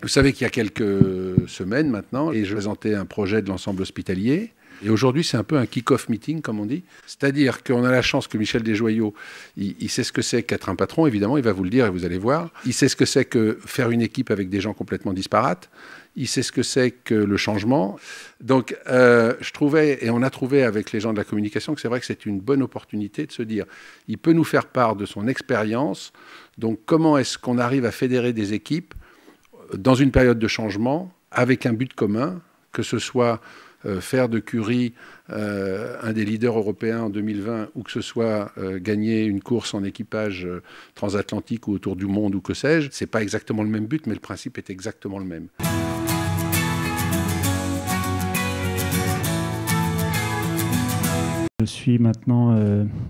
Vous savez qu'il y a quelques semaines maintenant, et je présentais un projet de l'ensemble hospitalier. Et aujourd'hui, c'est un peu un kick-off meeting, comme on dit. C'est-à-dire qu'on a la chance que Michel Desjoyaux, il sait ce que c'est qu'être un patron, évidemment, il va vous le dire et vous allez voir. Il sait ce que c'est que faire une équipe avec des gens complètement disparates. Il sait ce que c'est que le changement. Donc, je trouvais, et on a trouvé avec les gens de la communication, que c'est vrai que c'est une bonne opportunité de se dire, il peut nous faire part de son expérience. Donc, comment est-ce qu'on arrive à fédérer des équipes dans une période de changement, avec un but commun, que ce soit faire de Curie un des leaders européens en 2020, ou que ce soit gagner une course en équipage transatlantique ou autour du monde, ou que sais-je. Ce n'est pas exactement le même but, mais le principe est exactement le même. Je suis maintenant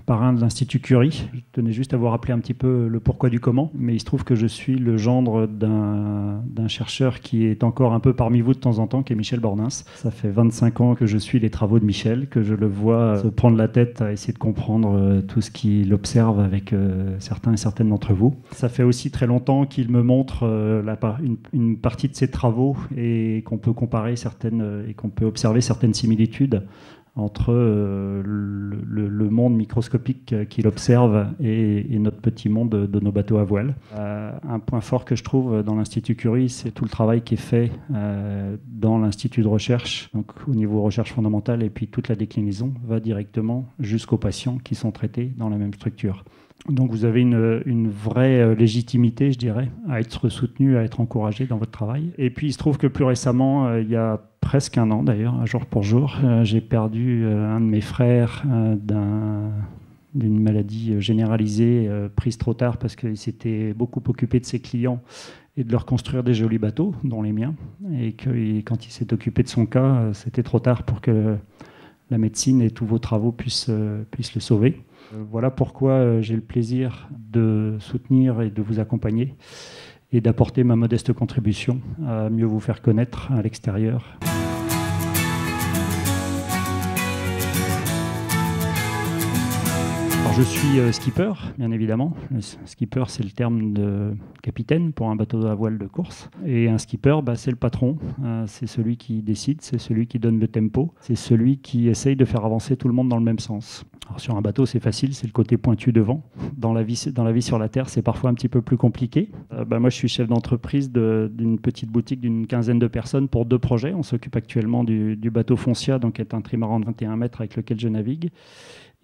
parrain de l'Institut Curie. Je tenais juste à vous rappeler un petit peu le pourquoi du comment, mais il se trouve que je suis le gendre d'un chercheur qui est encore un peu parmi vous de temps en temps, qui est Michel Bornins. Ça fait 25 ans que je suis les travaux de Michel, que je le vois se prendre la tête à essayer de comprendre tout ce qu'il observe avec certains et certaines d'entre vous. Ça fait aussi très longtemps qu'il me montre une partie de ses travaux et qu'on peut comparer certaines et qu'on peut observer certaines similitudes entre le monde microscopique qu'il observe et notre petit monde de nos bateaux à voile. Un point fort que je trouve dans l'Institut Curie, c'est tout le travail qui est fait dans l'Institut de recherche, donc au niveau recherche fondamentale, et puis toute la déclinaison va directement jusqu'aux patients qui sont traités dans la même structure. Donc vous avez une vraie légitimité, je dirais, à être soutenu, à être encouragé dans votre travail. Et puis il se trouve que plus récemment, il y a presque un an d'ailleurs, un jour pour jour, j'ai perdu un de mes frères d'une maladie généralisée prise trop tard parce qu'il s'était beaucoup occupé de ses clients et de leur construire des jolis bateaux, dont les miens. Et que quand il s'est occupé de son cas, c'était trop tard pour que la médecine et tous vos travaux puissent le sauver. Voilà pourquoi j'ai le plaisir de soutenir et de vous accompagner et d'apporter ma modeste contribution à mieux vous faire connaître à l'extérieur. Alors, je suis skipper, bien évidemment. Le skipper, c'est le terme de capitaine pour un bateau à voile de course. Et un skipper, c'est le patron. C'est celui qui décide, c'est celui qui donne le tempo. C'est celui qui essaye de faire avancer tout le monde dans le même sens. Alors, sur un bateau, c'est facile, c'est le côté pointu devant. Dans la vie sur la Terre, c'est parfois un petit peu plus compliqué. Moi, je suis chef d'entreprise d'une petite boutique d'une quinzaine de personnes pour 2 projets. On s'occupe actuellement du bateau Foncia, donc qui est un trimaran de 21 mètres avec lequel je navigue.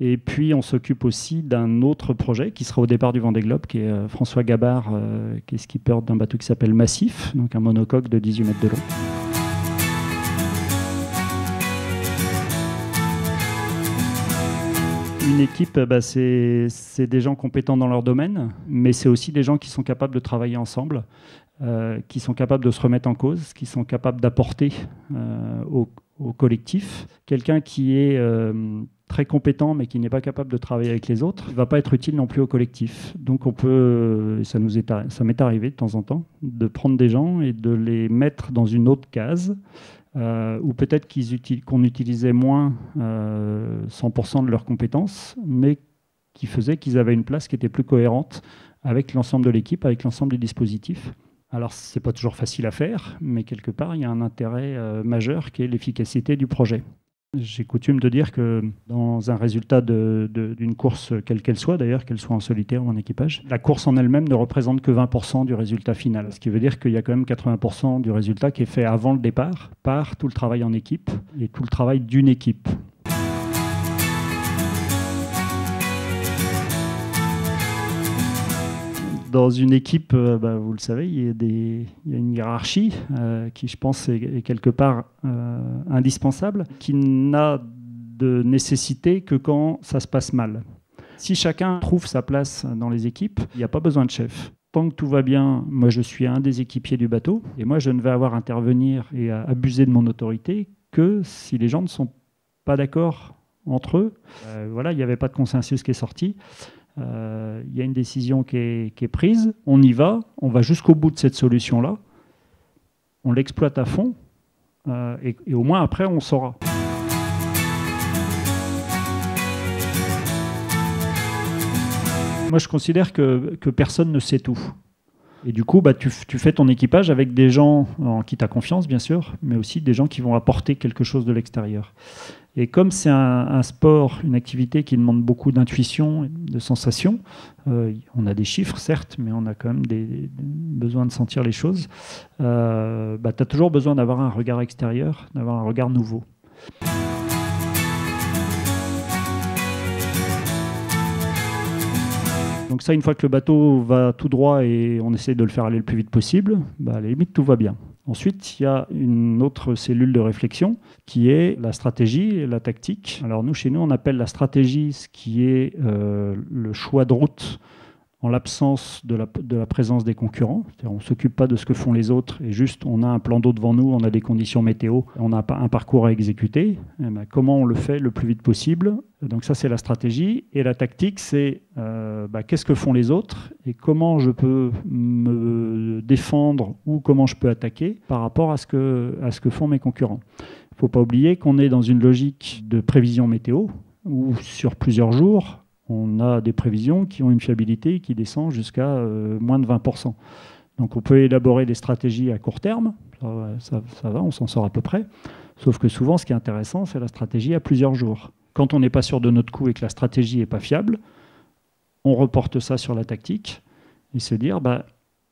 Et puis, on s'occupe aussi d'un autre projet qui sera au départ du Vendée Globe, qui est François Gabard, qui est skipper d'un bateau qui s'appelle Massif, donc un monocoque de 18 mètres de long. Une équipe, c'est des gens compétents dans leur domaine, mais c'est aussi des gens qui sont capables de travailler ensemble, qui sont capables de se remettre en cause, qui sont capables d'apporter au collectif. Quelqu'un qui est très compétent mais qui n'est pas capable de travailler avec les autres, il ne va pas être utile non plus au collectif. Donc on peut, ça m'est arrivé de temps en temps, de prendre des gens et de les mettre dans une autre case, ou peut-être qu'on utilisait moins 100% de leurs compétences, mais qui faisait qu'ils avaient une place qui était plus cohérente avec l'ensemble de l'équipe, avec l'ensemble des dispositifs. Alors, ce n'est pas toujours facile à faire, mais quelque part, il y a un intérêt majeur qui est l'efficacité du projet. J'ai coutume de dire que dans un résultat d'une course, quelle qu'elle soit d'ailleurs, qu'elle soit en solitaire ou en équipage, la course en elle-même ne représente que 20% du résultat final. Ce qui veut dire qu'il y a quand même 80% du résultat qui est fait avant le départ par tout le travail en équipe et tout le travail d'une équipe. Dans une équipe, vous le savez, il y a une hiérarchie qui, je pense, est quelque part indispensable, qui n'a de nécessité que quand ça se passe mal. Si chacun trouve sa place dans les équipes, il n'y a pas besoin de chef. Tant que tout va bien, moi je suis un des équipiers du bateau, et moi je ne vais avoir à intervenir et à abuser de mon autorité que si les gens ne sont pas d'accord entre eux. Il n'y avait pas de consensus qui est sorti. Il y a une décision qui est prise, on y va, on va jusqu'au bout de cette solution-là, on l'exploite à fond, et au moins après on saura. Moi je considère que personne ne sait tout. Et du coup, tu fais ton équipage avec des gens en qui tu as confiance, bien sûr, mais aussi des gens qui vont apporter quelque chose de l'extérieur. Et comme c'est un sport, une activité qui demande beaucoup d'intuition, de sensations, on a des chiffres, certes, mais on a quand même besoin de sentir les choses. Tu as toujours besoin d'avoir un regard extérieur, d'avoir un regard nouveau. Donc ça, une fois que le bateau va tout droit et on essaie de le faire aller le plus vite possible, à la limite, tout va bien. Ensuite, il y a une autre cellule de réflexion qui est la stratégie et la tactique. Alors nous, chez nous, on appelle la stratégie ce qui est le choix de route en l'absence de la présence des concurrents. C'est-à-dire, on ne s'occupe pas de ce que font les autres et juste on a un plan d'eau devant nous, on a des conditions météo, on a un parcours à exécuter. Comment on le fait le plus vite possible? Donc ça, c'est la stratégie. Et la tactique, c'est qu'est-ce que font les autres et comment je peux me défendre ou comment je peux attaquer par rapport à ce que font mes concurrents. Il ne faut pas oublier qu'on est dans une logique de prévision météo où sur plusieurs jours, on a des prévisions qui ont une fiabilité qui descend jusqu'à moins de 20%. Donc on peut élaborer des stratégies à court terme, ça va, on s'en sort à peu près. Sauf que souvent, ce qui est intéressant, c'est la stratégie à plusieurs jours. Quand on n'est pas sûr de notre coup et que la stratégie n'est pas fiable, on reporte ça sur la tactique et se dire,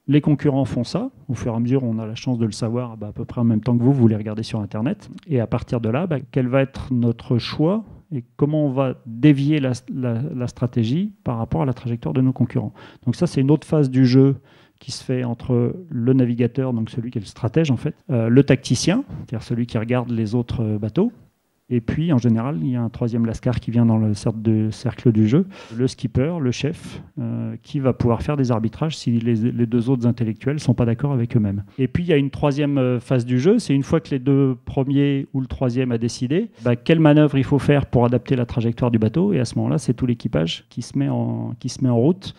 les concurrents font ça. Au fur et à mesure, on a la chance de le savoir à peu près en même temps que vous les regardez sur Internet. Et à partir de là, quel va être notre choix et comment on va dévier la stratégie par rapport à la trajectoire de nos concurrents. Donc ça, c'est une autre phase du jeu qui se fait entre le navigateur, donc celui qui est le stratège en fait, le tacticien, c'est-à-dire celui qui regarde les autres bateaux, et puis en général, il y a un troisième lascar qui vient dans le cercle du jeu, le skipper, le chef, qui va pouvoir faire des arbitrages si les deux autres intellectuels ne sont pas d'accord avec eux-mêmes. Et puis il y a une troisième phase du jeu, c'est une fois que les deux premiers ou le troisième a décidé, quelle manœuvre il faut faire pour adapter la trajectoire du bateau, et à ce moment-là, c'est tout l'équipage qui se met en route.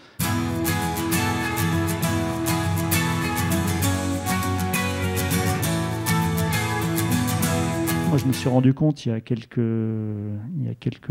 Moi, je me suis rendu compte il y a quelques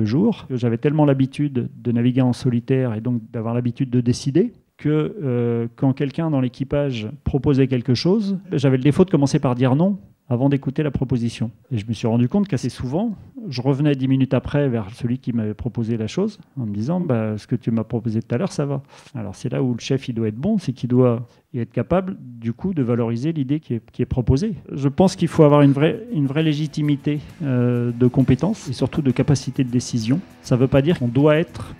jours que j'avais tellement l'habitude de naviguer en solitaire et donc d'avoir l'habitude de décider que quand quelqu'un dans l'équipage proposait quelque chose, j'avais le défaut de commencer par dire non avant d'écouter la proposition. Et je me suis rendu compte qu'assez souvent, je revenais 10 minutes après vers celui qui m'avait proposé la chose en me disant ce que tu m'as proposé tout à l'heure, ça va. Alors c'est là où le chef il doit être bon, c'est qu'il doit être capable du coup de valoriser l'idée qui est proposée. Je pense qu'il faut avoir une vraie légitimité de compétence et surtout de capacité de décision. Ça ne veut pas dire qu'on doit être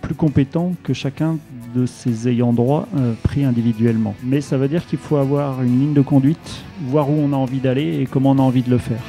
plus compétent que chacun de ses ayants droit pris individuellement. Mais ça veut dire qu'il faut avoir une ligne de conduite, voir où on a envie d'aller et comment on a envie de le faire.